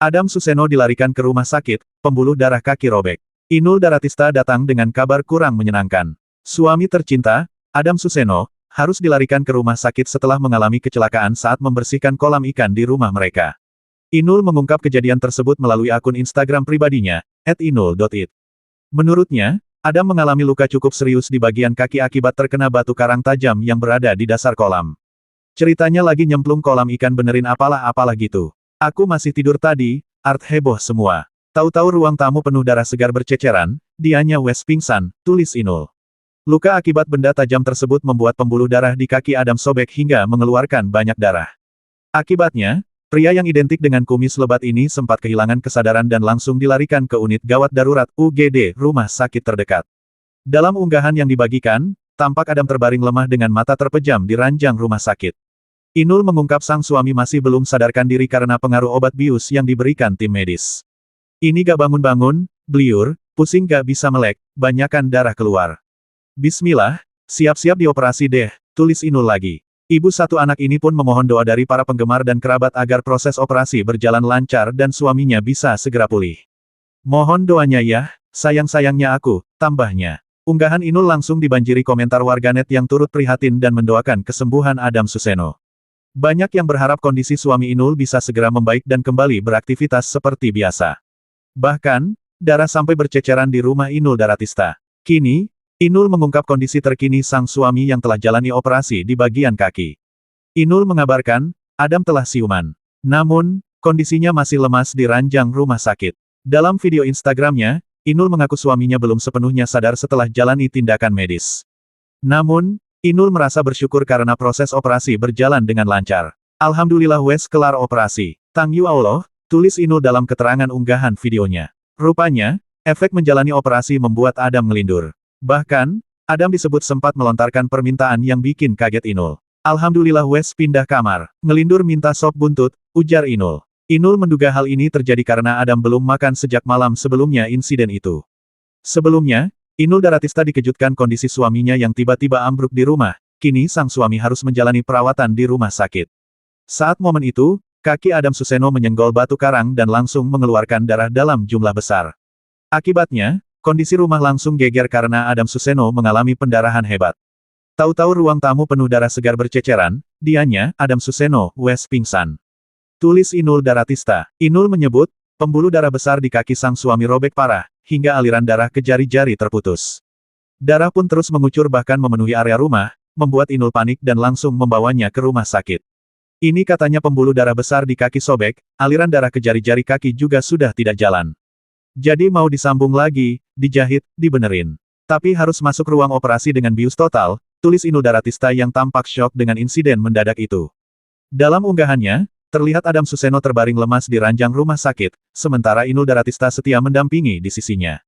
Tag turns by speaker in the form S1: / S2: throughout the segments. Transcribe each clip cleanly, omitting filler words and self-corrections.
S1: Adam Suseno dilarikan ke rumah sakit, pembuluh darah kaki robek. Inul Daratista datang dengan kabar kurang menyenangkan. Suami tercinta, Adam Suseno, harus dilarikan ke rumah sakit setelah mengalami kecelakaan saat membersihkan kolam ikan di rumah mereka. Inul mengungkap kejadian tersebut melalui akun Instagram pribadinya, @inul.it. Menurutnya, Adam mengalami luka cukup serius di bagian kaki akibat terkena batu karang tajam yang berada di dasar kolam. Ceritanya lagi nyemplung kolam ikan benerin apalah gitu. Aku masih tidur tadi, Art heboh semua. Tahu-tahu ruang tamu penuh darah segar berceceran, dianya Wes pingsan, tulis Inul. Luka akibat benda tajam tersebut membuat pembuluh darah di kaki Adam sobek hingga mengeluarkan banyak darah. Akibatnya, pria yang identik dengan kumis lebat ini sempat kehilangan kesadaran dan langsung dilarikan ke unit gawat darurat UGD rumah sakit terdekat. Dalam unggahan yang dibagikan, tampak Adam terbaring lemah dengan mata terpejam di ranjang rumah sakit. Inul mengungkap sang suami masih belum sadarkan diri karena pengaruh obat bius yang diberikan tim medis. Ini gak bangun-bangun, beliur, pusing gak bisa melek, banyakan darah keluar. Bismillah, siap-siap dioperasi deh, tulis Inul lagi. Ibu satu anak ini pun memohon doa dari para penggemar dan kerabat agar proses operasi berjalan lancar dan suaminya bisa segera pulih. Mohon doanya ya, sayang-sayangnya aku, tambahnya. Unggahan Inul langsung dibanjiri komentar warganet yang turut prihatin dan mendoakan kesembuhan Adam Suseno. Banyak yang berharap kondisi suami Inul bisa segera membaik dan kembali beraktivitas seperti biasa. Bahkan, darah sampai berceceran di rumah Inul Daratista. Kini, Inul mengungkap kondisi terkini sang suami yang telah jalani operasi di bagian kaki. Inul mengabarkan, Adam telah siuman. Namun, kondisinya masih lemas di ranjang rumah sakit. Dalam video Instagramnya, Inul mengaku suaminya belum sepenuhnya sadar setelah jalani tindakan medis. Namun, Inul merasa bersyukur karena proses operasi berjalan dengan lancar. Alhamdulillah wes kelar operasi. Tangyu Allah, tulis Inul dalam keterangan unggahan videonya. Rupanya, efek menjalani operasi membuat Adam ngelindur. Bahkan, Adam disebut sempat melontarkan permintaan yang bikin kaget Inul. Alhamdulillah wes pindah kamar. Ngelindur minta sop buntut, ujar Inul. Inul menduga hal ini terjadi karena Adam belum makan sejak malam sebelumnya insiden itu. Sebelumnya, Inul Daratista dikejutkan kondisi suaminya yang tiba-tiba ambruk di rumah, kini sang suami harus menjalani perawatan di rumah sakit. Saat momen itu, kaki Adam Suseno menyenggol batu karang dan langsung mengeluarkan darah dalam jumlah besar. Akibatnya, kondisi rumah langsung geger karena Adam Suseno mengalami pendarahan hebat. Tahu-tahu ruang tamu penuh darah segar berceceran, dianya, Adam Suseno, wes pingsan. Tulis Inul Daratista. Inul menyebut, pembuluh darah besar di kaki sang suami robek parah, hingga aliran darah ke jari-jari terputus. Darah pun terus mengucur bahkan memenuhi area rumah, membuat Inul panik dan langsung membawanya ke rumah sakit. Ini katanya pembuluh darah besar di kaki sobek, aliran darah ke jari-jari kaki juga sudah tidak jalan. Jadi mau disambung lagi, dijahit, dibenerin. Tapi harus masuk ruang operasi dengan bius total, tulis Inul Daratista yang tampak syok dengan insiden mendadak itu. Dalam unggahannya, terlihat Adam Suseno terbaring lemas di ranjang rumah sakit, sementara Inul Daratista setia mendampingi di sisinya.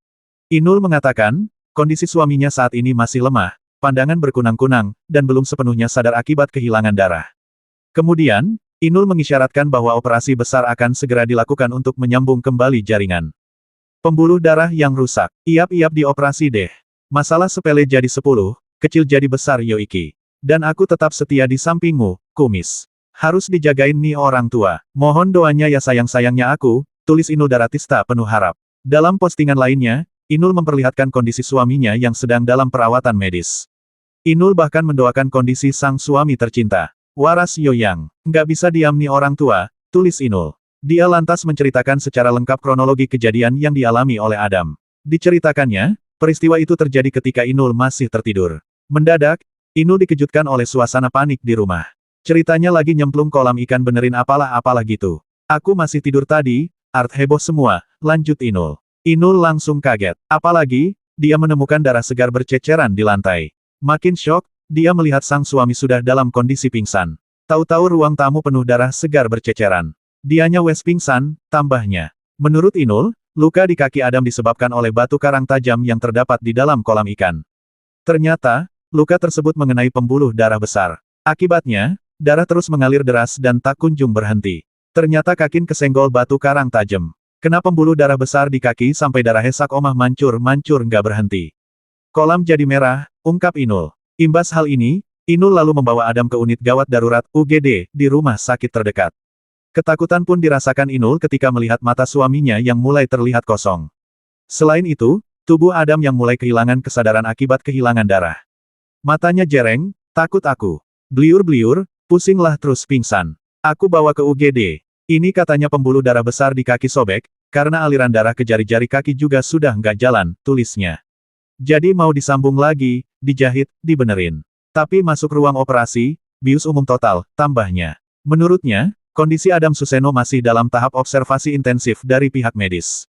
S1: Inul mengatakan, kondisi suaminya saat ini masih lemah, pandangan berkunang-kunang, dan belum sepenuhnya sadar akibat kehilangan darah. Kemudian, Inul mengisyaratkan bahwa operasi besar akan segera dilakukan untuk menyambung kembali jaringan. Pembuluh darah yang rusak, iap-iap dioperasi deh. Masalah sepele jadi 10, kecil jadi besar Yoiki. Dan aku tetap setia di sampingmu, kumis. Harus dijagain nih orang tua. Mohon doanya ya sayang-sayangnya aku, tulis Inul Daratista penuh harap. Dalam postingan lainnya, Inul memperlihatkan kondisi suaminya yang sedang dalam perawatan medis. Inul bahkan mendoakan kondisi sang suami tercinta. Waras Yoyang. Nggak bisa diam nih orang tua, tulis Inul. Dia lantas menceritakan secara lengkap kronologi kejadian yang dialami oleh Adam. Diceritakannya, peristiwa itu terjadi ketika Inul masih tertidur. Mendadak, Inul dikejutkan oleh suasana panik di rumah. Ceritanya lagi nyemplung kolam ikan benerin apalah gitu. Aku masih tidur tadi, Art heboh semua, lanjut Inul. Inul langsung kaget. Apalagi, dia menemukan darah segar berceceran di lantai. Makin syok, dia melihat sang suami sudah dalam kondisi pingsan. Tahu-tahu ruang tamu penuh darah segar berceceran. Dianya wes pingsan, tambahnya. Menurut Inul, luka di kaki Adam disebabkan oleh batu karang tajam yang terdapat di dalam kolam ikan. Ternyata, luka tersebut mengenai pembuluh darah besar. Akibatnya, darah terus mengalir deras dan tak kunjung berhenti. Ternyata kakin kesenggol batu karang tajam. Kena pembuluh darah besar di kaki sampai darah hesak omah mancur-mancur nggak berhenti. Kolam jadi merah, ungkap Inul. Imbas hal ini, Inul lalu membawa Adam ke unit gawat darurat UGD di rumah sakit terdekat. Ketakutan pun dirasakan Inul ketika melihat mata suaminya yang mulai terlihat kosong. Selain itu, tubuh Adam yang mulai kehilangan kesadaran akibat kehilangan darah. Matanya jereng, takut aku. Bliur-bliur, pusinglah terus pingsan. Aku bawa ke UGD. Ini katanya pembuluh darah besar di kaki sobek, karena aliran darah ke jari-jari kaki juga sudah nggak jalan, tulisnya. Jadi mau disambung lagi, dijahit, dibenerin. Tapi masuk ruang operasi, bius umum total, tambahnya. Menurutnya, kondisi Adam Suseno masih dalam tahap observasi intensif dari pihak medis.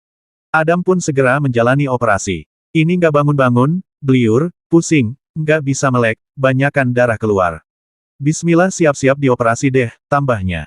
S1: Adam pun segera menjalani operasi. Ini nggak bangun-bangun, bliur, pusing, nggak bisa melek, banyakan darah keluar. Bismillah siap-siap dioperasi deh, tambahnya.